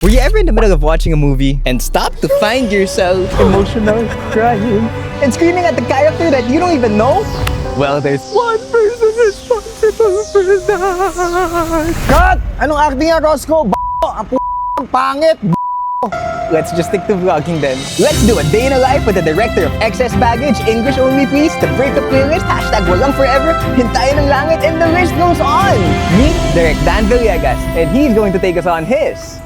Were you ever in the middle of watching a movie and stop to find yourself emotional, crying, and screaming at the character that you don't even know? Well, there's one person responsible for that. Cut! Anong acting nga, Roscoe? Ang pangit! Let's just stick to vlogging then. Let's do a day in a life with the director of Excess Baggage, English only please, the breakup playlist, hashtag walang forever, hintayin ng langit, and the list goes on. Meet Direct Dan Villegas, and he's going to take us on his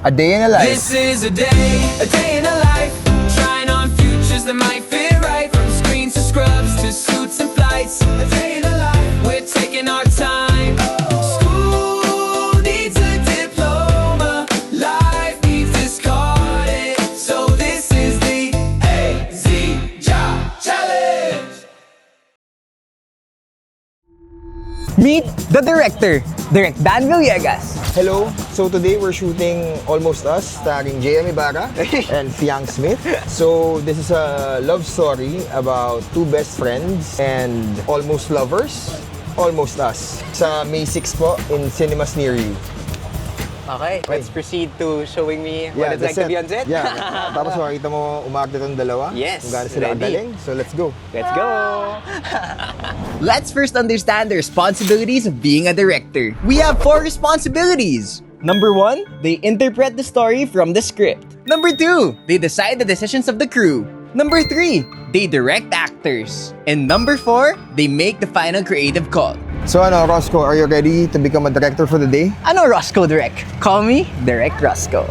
A day in a life. This is a day in a life. Trying on futures that might fit right. From screens to scrubs to suits and flights. A day in a life. We're taking our time. School needs a diploma. Life needs discarded. So this is the AZ Job Challenge. Meet the director, Direct Dan Villegas. Hello. So today we're shooting Almost Us, starring J.M. Ibarra and Fiang Smith. So this is a love story about two best friends and almost lovers. Almost Us. Sa May 6 po in cinemas near you. Okay, let's proceed to showing me what it's like to be on set. Yeah. Tapos makikita mo umaakit itong dalawa. Yes, Kung gaano sila ready. kagaling. So let's go. Let's go! Let's first understand the responsibilities of being a director. We have 4 responsibilities. Number 1, they interpret the story from the script. Number 2, they decide the decisions of the crew. Number 3, they direct actors. And number 4, they make the final creative call. So ano, Roscoe, are you ready to become a director for the day? Ano Roscoe Direct? Call me Direct Roscoe.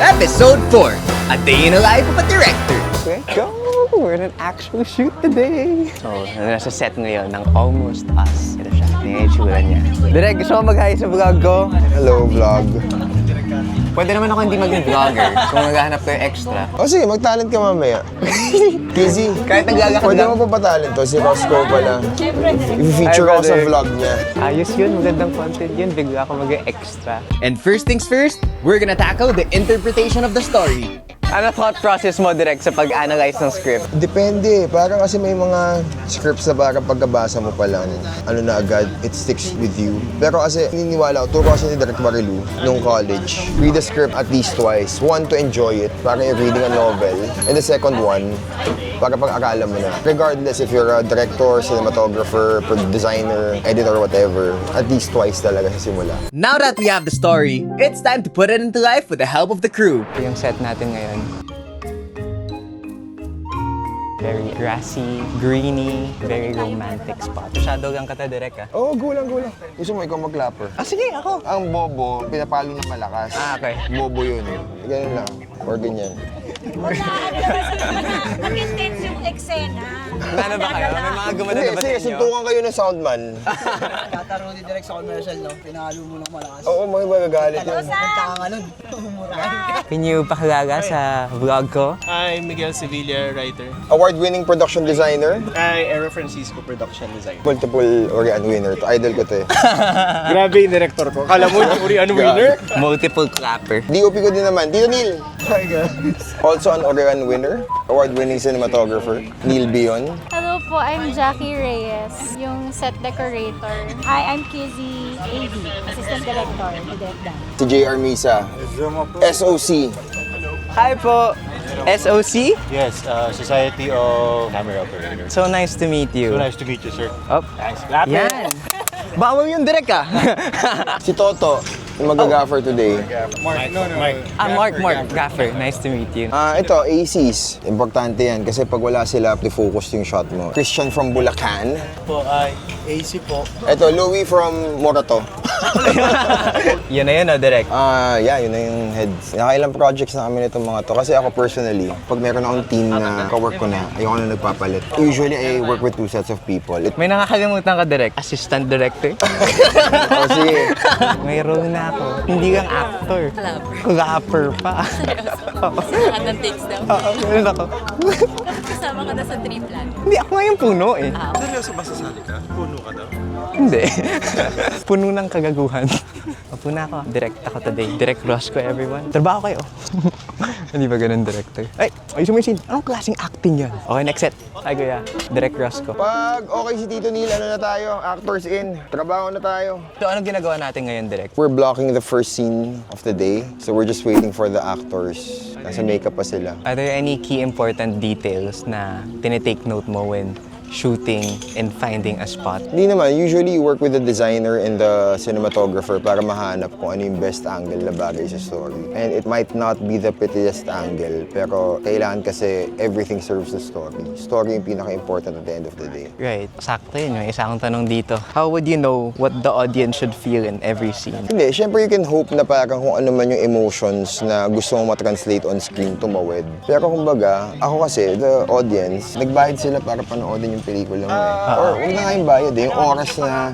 Episode 4, A Day in the Life of a Director. Let's go! We're in an actual shoot today. So, nasa set ngayon ng Almost Us. Ito siya, tingnan yung itsura niya. Direct, gusto mo mag-hi sa vlog ko? Hello, vlog. Pwede naman ako hindi maging vlogger kung maghahanap ko yung extra. O sige, mag-talent ka mamaya. Kizzy, Kahit naglagakad pwede lang. mo pa pa-talent to, si Roscoe pala. I-feature Hi, ako sa brother. vlog niya. Ayos yun, magandang content yun. Bigla ako mag-extra. And first things first, we're gonna tackle the interpretation of the story. Ano thought process mo direct sa pag-analyze ng script? Depende. Parang kasi may mga scripts na parang pagkabasa mo pa lang, ano na agad, it sticks with you. Pero kasi niniwala ko, turo kasi ni Direk Marilu nung college. Read the script at least twice. One, to enjoy it, parang you're reading a novel. And the second one, para pag-aralan mo na. Regardless if you're a director, cinematographer, designer, editor, whatever, at least twice talaga sa simula. Now that we have the story, it's time to put it into life with the help of the crew. Yung set natin ngayon. Very grassy, greeny, very romantic spot. Masyado lang kata direct ah. Oo, gulang. Gusto mo ikaw mag-clapper? Ah, sige, ako. Ang bobo, pinapalo ng malakas. Ah, okay. Bobo yun. Ganun lang. Or ganyan. Mag-intense yung eksena. Ano ba kayo? May mga gumana Hindi, na ba sa sige, inyo? suntukan kayo ng soundman. Tataro ni Direk sa commercial, no? Pinalo mo ng malakas. Oo, may magagalit yun. Tsaka nga nun, umurahin. Can you pakilala sa vlog ko? I'm Miguel Sevilla, writer. Award-winning production designer. I Aero Francisco, production designer. Multiple Orion winner. To idol ko to eh. Grabe yung director ko. Kala mo yung Urian winner? Multiple clapper. DOP ko din naman. Tito Neil. Hi guys. Also an Orion winner. Award-winning cinematographer. Neil Bion. Hello po, I'm Jackie Reyes, yung set decorator. Hi, I'm Kizzy AD, assistant director ni Direk Dan. Si JR Misa. SOC. Hi po! SOC? Yes, Society of Camera Operators. So nice to meet you. So nice to meet you, sir. Up. Thanks. Clap it. Yan! Bawal yung direct ah! Si Toto. Yung mag-gaffer today. Mike. Mark Gaffer. Nice to meet you. Ito, ACs. Importante yan kasi pag wala sila, focus yung shot mo. Christian from Bulacan. Po ay AC po. Ito, Louie from Morato. Yun na yun ah, direct. Yeah, yun na yung heads. Nakailang projects na kami nitong mga to. Kasi ako personally, pag meron akong team na kawork ko na, ayoko na nagpapalit. Usually, I work with 2 sets of people. May nakakalimutan ka direct. Assistant director. O sige, May role na ako. Hindi lang actor. Clapper pa. Lahat ng takes daw. Oo, meron ako. Kasama ka na sa tree plan. Hindi, ako nga yung puno eh. Seryoso ba sasali ka? Puno ka daw? Hindi. Puno ng kagaguhan. Puno ako. Direct ako today. Direct Roscoe, everyone. Trabaho kayo. Hindi ba ganun, director? Ay, ayusin mo yung scene. Anong klaseng acting yan? Okay, next set. Hi, Kuya. Direct Rosco. Pag okay si Tito Neil, ano na tayo? Actors in. Trabaho na tayo. So, anong ginagawa natin ngayon, Direct? We're blocking the first scene of the day. So we're just waiting for the actors. Nasa makeup pa sila. Are there any key important details na tinitake note mo when shooting and finding a spot? Hindi naman. Usually, you work with the designer and the cinematographer para mahanap kung ano yung best angle na bagay sa story. And it might not be the prettiest angle, pero kailangan kasi everything serves the story. Story yung pinaka-important at the end of the day. Right. Sakto yun. Yung isa akong tanong dito. How would you know what the audience should feel in every scene? Hindi, syempre you can hope na parang kung ano man yung emotions na gusto mong matranslate on screen tumawid. Pero kumbaga, ako kasi, the audience, nagbayad sila para panoodin yung pelikula mo eh. Or huwag na nga yung bayad eh, yung oras na.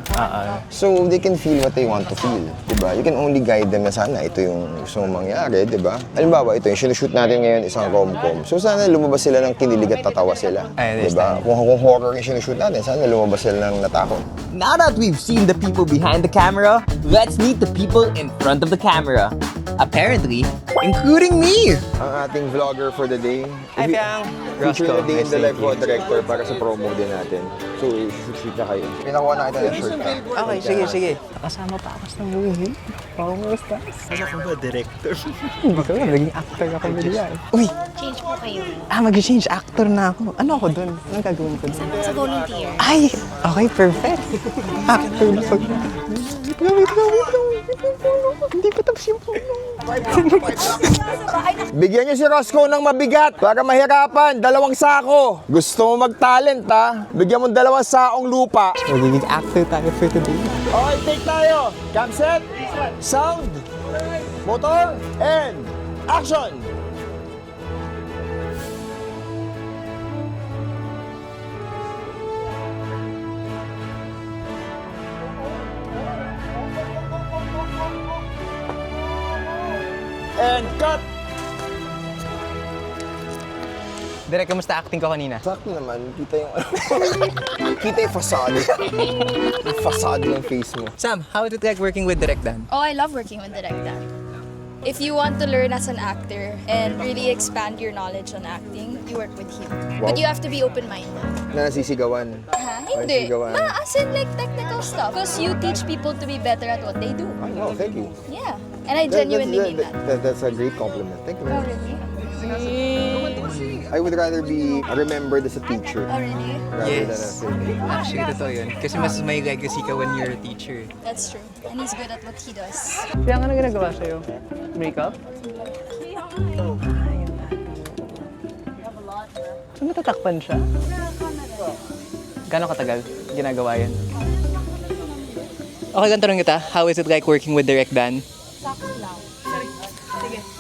So they can feel what they want to feel. Diba? You can only guide them na sana ito yung gusto mong mangyari, diba? Halimbawa, ito yung sinushoot natin ngayon isang rom-com. So sana lumabas sila ng kinilig at tatawa sila. I Diba? Kung horror yung sinushoot natin, sana lumabas sila ng natakot. Now that we've seen the people behind the camera, let's meet the people in front of the camera. Apparently, including me. Ang ating vlogger for the day. Hi, Piang. Featuring Roscoe. the day in Nice the to life meet ko director para sa promo din natin. So, shoot na kayo. Pinakuha na kita ng shirt ka. Okay, sige. Nakasama pa ako sa movie. Oo, basta. Ano ka ba, director? Hindi ko alam, naging actor ako bigla. Uy! Change po kayo. Mag-change actor na ako. Ano ako dun? Anong gagawin ko dun? Sa volunteer. Ay! Okay, perfect. Actor na pag... Wait lang. Hindi pa tapos yung puno. Bigyan niyo si Roscoe ng mabigat para mahirapan. 2 sako. Gusto mo mag-talent ha? Bigyan mo 2 saong lupa. Magiging actor tayo for today. Okay, take tayo. Cam set, sound, motor, and action! And cut! Direk, kamusta acting ko kanina? Sakto naman, kita yung kita yung facade. Yung facade ng face mo. Sam, how is it like working with Direk Dan? Oh, I love working with Direct Dan. If you want to learn as an actor and really expand your knowledge on acting, you work with him. But you have to be open-minded. Na nasisigawan. Hindi. Nasisigawan. As in like technical stuff. Because you teach people to be better at what they do. Ay, no, thank you. Yeah. And I genuinely mean that. That's a great compliment. Thank you. Oh, very much. really? I would rather be remembered as a teacher Oh, really? rather than a filmmaker. Actually, totoo yun. Kasi mas may legacy ka when you're a teacher. That's true. And he's good at what he does. Kaya ano ginagawa sa'yo? Makeup? So natatakpan siya? Gano'ng katagal ginagawa yan? Okay, ganito rin kita. How is it like working with Direk Dan?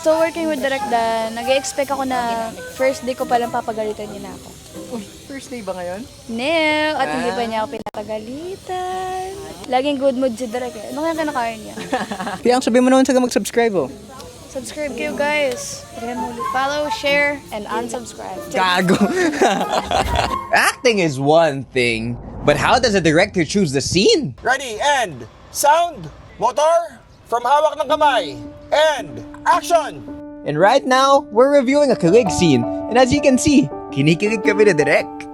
So working with Direct Dan, nag-expect ako na first day ko palang papagalitan niya na ako. Uy, first day ba ngayon? No, at hindi pa niya ako pinapagalitan. Laging good mood si Direct eh. Ano kaya kinakain niya? Kaya ang sabihin mo naman sa mag-subscribe oh. Subscribe kayo guys. Follow, share, and unsubscribe. Gago. Acting is one thing, but how does a director choose the scene? Ready, and sound, motor, from hawak ng kamay, and action! And right now, we're reviewing a kilig scene, and as you can see, kinikilig kami na direct.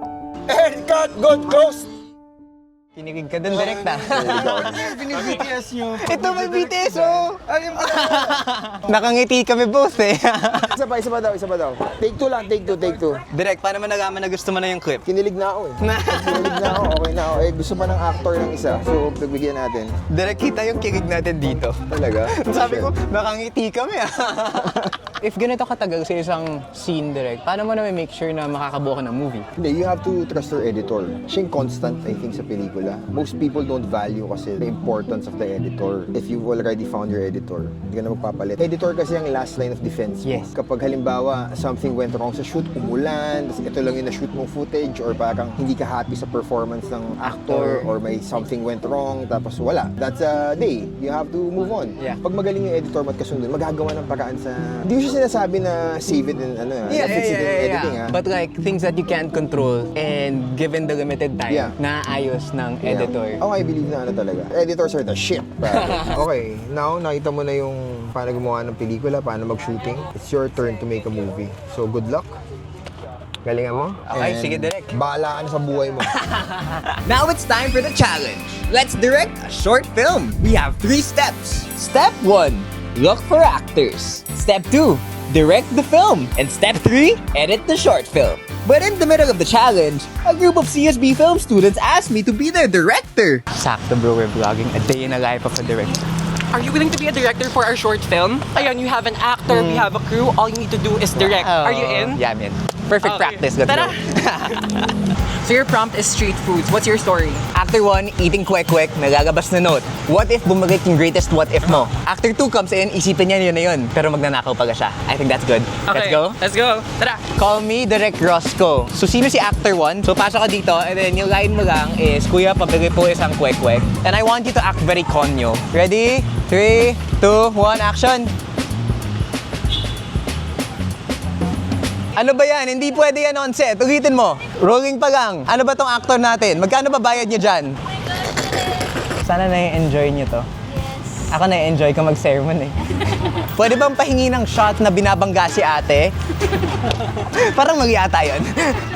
And cut, good, close! Kinilig ka dun, Direk na. Bini-BTS nyo. Ito may BTS oh! Nakangiti kami both eh. Isa pa daw. Take 2 lang, take 2. Direk, paano mo nalaman na gusto mo na yung clip? Kinilig na ako eh. Kinilig na ako, okay na ako. Eh, gusto pa ng actor ng isa, so pagbigyan natin. Direk, kita yung kilig natin dito. Talaga? Sabi ko, nakangiti kami ah. If ganito katagal sa isang scene, Direk, paano mo na make sure na makakabuo ka ng movie? Hindi, you have to trust your editor. Siya yung constant, I think, sa pelikula. Most people don't value kasi the importance of the editor. If you've already found your editor, hindi ka na magpapalit. Editor kasi ang last line of defense mo. Yes. Kapag halimbawa, something went wrong sa shoot, umulan, tapos ito lang yung na-shoot mong footage, or parang hindi ka happy sa performance ng actor, or may something went wrong, tapos wala. That's a day. You have to move on. Yeah. Pag magaling yung editor mo at kasunod, magagawa ng paraan sa... Hindi ko siya siya sinasabi na save it in fix it in editing But like, things that you can't control and given the limited time, naayos ng editor. Oh, I believe na talaga. Editors are the shit. Okay, now nakita mo na yung paano gumawa ng pelikula, paano mag-shooting. It's your turn to make a movie. So good luck. Galingan mo. Okay, And sige, direct. Bahala ka na sa buhay mo. Now it's time for the challenge. Let's direct a short film. We have 3 steps. Step 1, look for actors. Step 2, direct the film. And step 3, edit the short film. But in the middle of the challenge, a group of CSB film students asked me to be their director. Sakto bro, we're vlogging a day in the life of a director. Are you willing to be a director for our short film? Ayan, you have an actor, we have a crew, all you need to do is direct. Are you in? Yeah, I'm in. Perfect practice, let's Tara! go. So your prompt is street foods. What's your story? Actor 1, eating kwek-kwek, nagagabas na note. What if bumagay yung greatest what if mo? Actor 2 comes in, isipin niya yun na yun, pero magnanakaw pa siya. I think that's good. Let's go. Let's go. Tara! Call me Direct Roscoe. So, sino si Actor 1? So, pasok ka dito, and then yung line mo lang is, Kuya, pabigay po isang kwek-kwek. And I want you to act very konyo. Ready? 3, 2, 1, action! Ano ba yan? Hindi pwede yan on set. Ulitin mo. Rolling pa lang. Ano ba tong actor natin? Magkano ba bayad niya dyan? Sana na-enjoy niyo to. Yes. Ako na-enjoy ko mag-sermon eh. Pwede bang pahingi ng shot na binabangga si ate? Parang mali ata yun.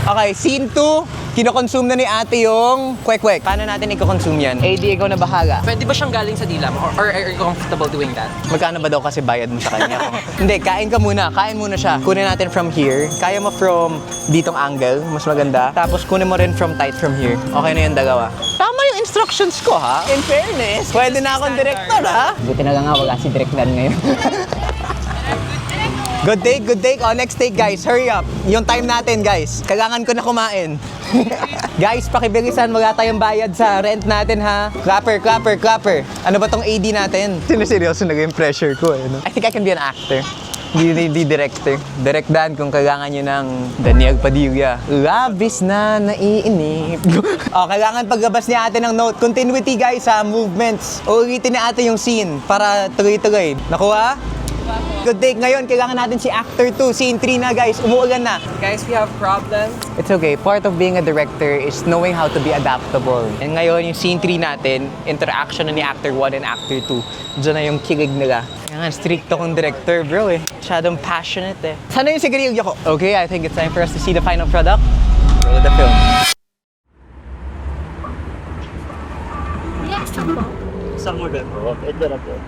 Okay, scene 2. Kinokonsume na ni ate yung kwek-kwek. Paano natin i-consume yan? AD, ikaw na bahala. Pwede ba siyang galing sa dila mo? Or are you comfortable doing that? Magkano ba daw kasi bayad mo sa kanya? Hindi, kain ka muna. Kain muna siya. Kunin natin from here. Kaya mo from ditong angle. Mas maganda. Tapos kunin mo rin from tight from here. Okay na yung dalawa. Tama yung instructions ko, ha? In fairness, pwede na akong director, ha? Buti na lang nga, wala si Direk Dan ngayon. Good take, good take. Oh, next take, guys. Hurry up. Yung time natin, guys. Kailangan ko na kumain. Guys, pakibilisan. Wala tayong bayad sa rent natin, ha? Clapper, clapper, clapper. Ano ba tong AD natin? Sinuseryoso na yung pressure ko, eh. No? I think I can be an actor. Di director. Direct Dan kung kailangan nyo ng Daniel Padilla. Labis na naiinip. Oh, kailangan paglabas ni ate ng note. Continuity, guys, ha? Movements. Ulitin ni ate yung scene para tuloy-tuloy. Nakuha? Good take. Ngayon, kailangan natin si Actor 2. Scene 3 na, guys. Umuulan na. Guys, we have problems. It's okay. Part of being a director is knowing how to be adaptable. And ngayon, yung scene 3 natin, interaction na ni Actor 1 and Actor 2. Diyan na yung kilig nila. Kaya nga, stricto kong director, bro eh. Masyadong passionate eh. Sana yung sigarilyo ko? Okay, I think it's time for us to see the final product. Roll the film. Isang ulit po. Ito na po.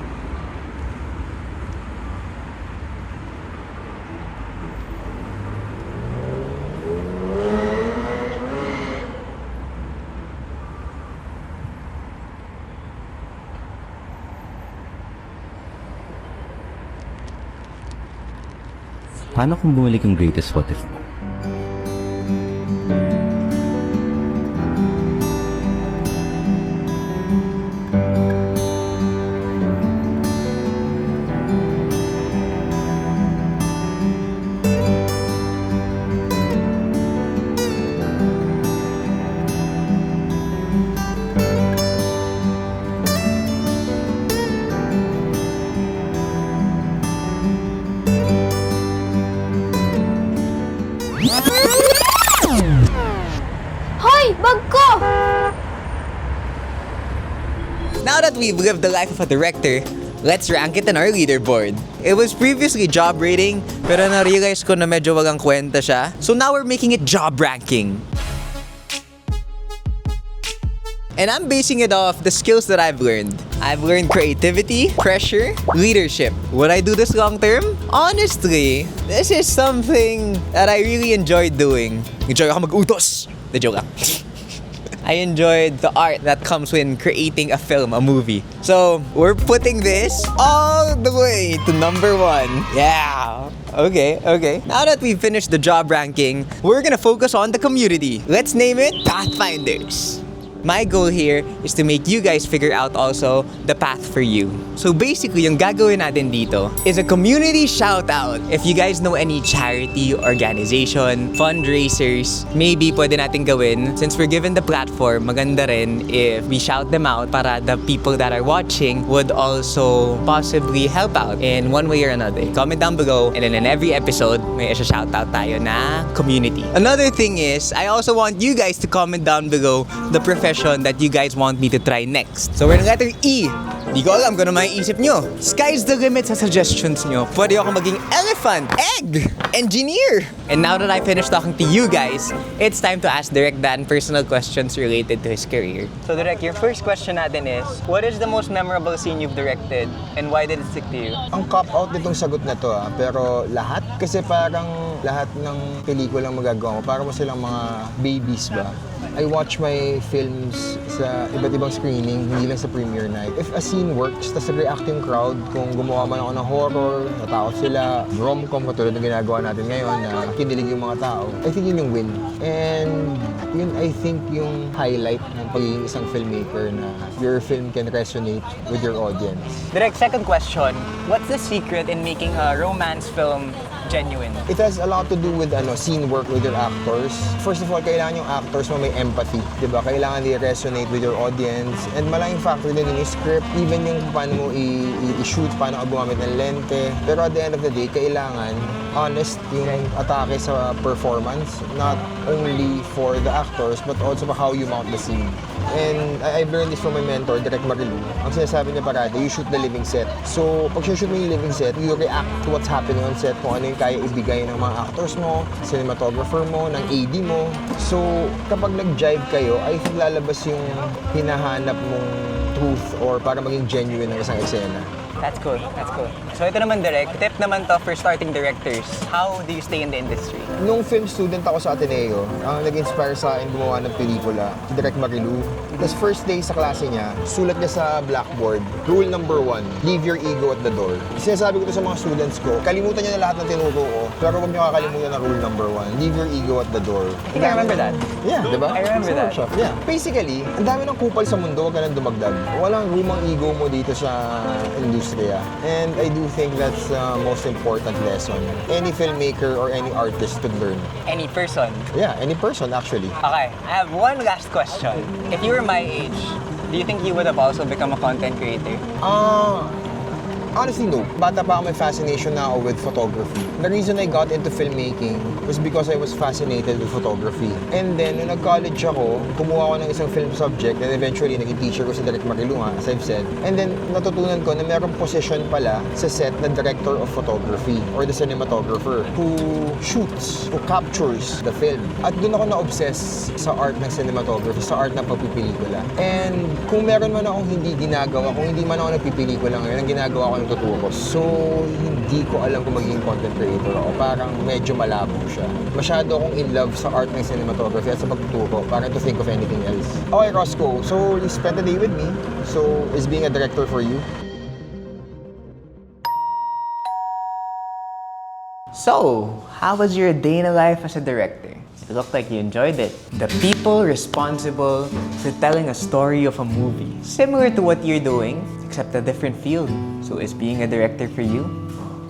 Paano kung bumalik yung greatest what if mo? Hoy! Bag ko! Now that we've lived the life of a director, let's rank it in our leaderboard. It was previously job rating, pero na-realize ko na medyo walang kwenta siya. So now we're making it job ranking. And I'm basing it off the skills that I've learned. I've learned creativity, pressure, leadership. Would I do this long term? Honestly, this is something that I really enjoyed doing. Enjoy ako mag-utos. The joke lang. I enjoyed the art that comes when creating a film, a movie. So, we're putting this all the way to number 1. Yeah. Okay. Now that we've finished the job ranking, we're gonna focus on the community. Let's name it Pathfinders. My goal here is to make you guys figure out also the path for you. So basically, yung gagawin natin dito is a community shout out. If you guys know any charity, organization, fundraisers, maybe pwede natin gawin. Since we're given the platform, maganda rin if we shout them out para the people that are watching would also possibly help out in one way or another. Comment down below, and then in every episode, may shout out tayo na community. Another thing is, I also want you guys to comment down below the profession that you guys want me to try next. So we're in letter E. Di ko alam kung ano maiisip nyo. Sky's the limit sa suggestions nyo. Pwede ako maging elephant, egg, engineer. And now that I finished talking to you guys, it's time to ask Direk Dan personal questions related to his career. So Direk, your first question natin is, what is the most memorable scene you've directed and why did it stick to you? Ang cop-out nitong sagot na to pero lahat? Kasi parang lahat ng pelikulang magagawa mo, parang mo silang mga babies ba? I watch my films sa iba't ibang screening, hindi lang sa premiere night. If a scene works, tas nag-react yung crowd, kung gumawa man ako ng horror, natakot sila, rom-com katulad ng ginagawa natin ngayon na kinilig yung mga tao, I think yun yung win. And yun, I think yung highlight ng pagiging isang filmmaker na your film can resonate with your audience. Direk, second question, what's the secret in making a romance film genuine? It has a lot to do with scene work with your actors. First of all, kailangan yung actors mo may empathy, di ba? Kailangan resonate with your audience. And malaking factor din yung script, even yung paano mo i-shoot, paano ka gumamit ng lente. Pero at the end of the day, kailangan honest yung atake sa performance, not only for the actors, but also how you mount the scene. And I've learned this from my mentor, Direk Marilu. Ang sinasabi niya parati, you shoot the living set. So, pag shoot mo yung living set, you react to what's happening on set, kung ano yung kaya ibigay ng mga actors mo, cinematographer mo, ng AD mo. So, kapag nag-jive kayo, I think lalabas yung hinahanap mong truth or para maging genuine ng isang eksena. That's cool. That's cool. So ito naman, Direk, tip naman to for starting directors. How do you stay in the industry? Nung film student ako sa Ateneo, ang nag-inspire sa akin gumawa ng pelikula, si Direk Marilu. Tapos first day sa klase niya, sulat niya sa blackboard, rule number 1, leave your ego at the door. Sinasabi ko to sa mga students ko, kalimutan niyo na lahat ng tinuro ko, pero huwag niyo kakalimutan na rule number 1, leave your ego at the door. I remember that. Yeah, di ba? I remember that. Workshop. Yeah. Basically, ang dami ng kupal sa mundo, huwag ka nang dumagdag. Walang room ang ego mo dito sa industriya. And I do think that's the most important lesson any filmmaker or any artist could learn. Any person. Yeah, any person actually. Okay, I have one last question. If you were my age, do you think you would have also become a content creator? Honestly, no. Bata pa ako, may fascination na ako with photography. The reason I got into filmmaking was because I was fascinated with photography. And then, nung nag-college ako, kumuha ako ng isang film subject and eventually, naging teacher ko si Direk Marilu nga, as I've said. And then, natutunan ko na mayroong position pala sa set na director of photography or the cinematographer who shoots, who captures the film. At doon ako na-obsess sa art ng cinematography, sa art ng pagpipelikula. And kung meron man akong hindi ginagawa, kung hindi man ako nagpipelikula ngayon, ang ginagawa ko tuturo. So, hindi ko alam kung magiging content creator ako. Parang medyo malabo siya. Masyado akong in love sa art ng cinematography at sa pagtuturo, parang to think of anything else. Okay, Roscoe. So, you spent the day with me. So, is being a director for you? So, how was your day in a life as a director? It looked like you enjoyed it. The people responsible for telling a story of a movie. Similar to what you're doing, except a different field. So is being a director for you?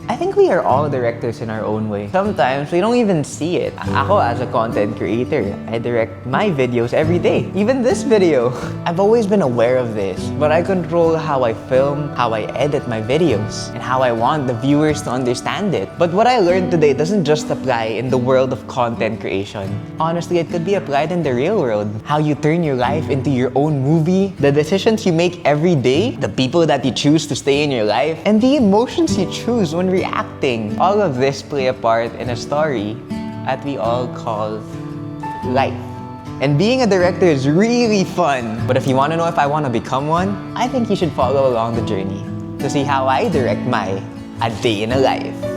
I think we are all directors in our own way. Sometimes we don't even see it. Ako as a content creator, I direct my videos every day. Even this video. I've always been aware of this, but I control how I film, how I edit my videos, and how I want the viewers to understand it. But what I learned today doesn't just apply in the world of content creation. Honestly, it could be applied in the real world. How you turn your life into your own movie, the decisions you make every day, the people that you choose to stay in your life, and the emotions you choose when reacting. All of this play a part in a story that we all call life. And being a director is really fun. But if you want to know if I want to become one, I think you should follow along the journey to see how I direct my A Day in a Life.